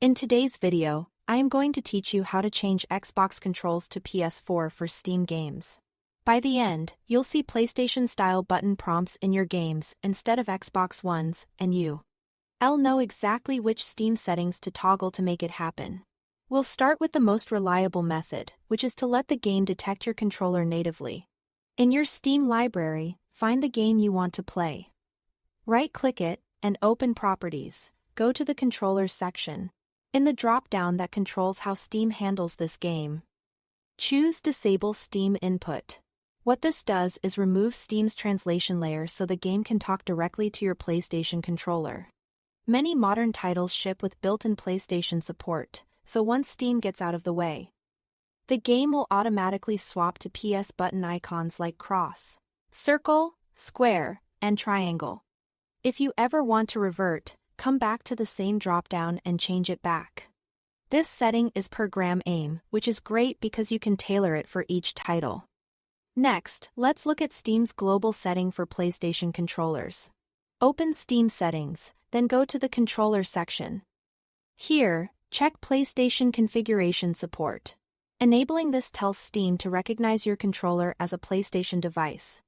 In today's video, I am going to teach you how to change Xbox controls to PS4 for Steam games. By the end, you'll see PlayStation-style button prompts in your games instead of Xbox Ones, and you'll know exactly which Steam settings to toggle to make it happen. We'll start with the most reliable method, which is to let the game detect your controller natively. In your Steam library, find the game you want to play. Right-click it, and open Properties. Go to the Controllers section. In the drop-down that controls how Steam handles this game, choose Disable Steam Input. What this does is remove Steam's translation layer so the game can talk directly to your PlayStation controller. Many modern titles ship with built-in PlayStation support, so once Steam gets out of the way, the game will automatically swap to PS button icons like cross, circle, square, and triangle. If you ever want to revert, come back to the same drop-down and change it back. This setting is per gram aim, which is great because you can tailor it for each title. Next, let's look at Steam's global setting for PlayStation controllers. Open Steam Settings, then go to the Controller section. Here, check PlayStation Configuration Support. Enabling this tells Steam to recognize your controller as a PlayStation device,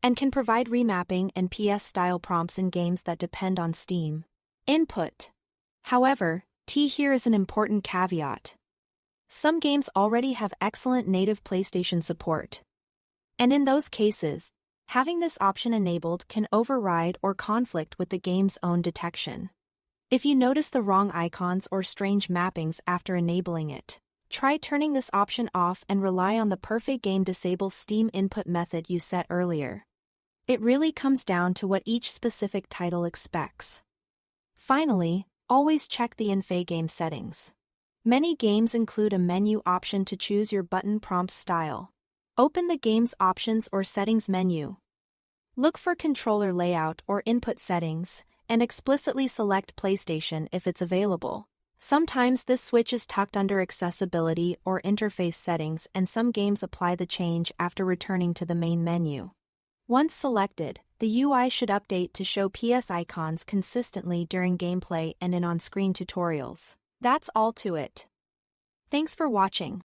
and can provide remapping and PS-style prompts in games that depend on Steam input. However, here is an important caveat. Some games already have excellent native PlayStation support, and in those cases, having this option enabled can override or conflict with the game's own detection. If you notice the wrong icons or strange mappings after enabling it, try turning this option off and rely on the perfect game disable Steam input method you set earlier. It really comes down to what each specific title expects. Finally, always check the in-game settings. Many games include a menu option to choose your button prompt style. Open the game's options or settings menu. Look for controller layout or input settings, and explicitly select PlayStation if it's available. Sometimes this switch is tucked under accessibility or interface settings, and some games apply the change after returning to the main menu. Once selected, the UI should update to show PS icons consistently during gameplay and in on-screen tutorials. That's all to it. Thanks for watching.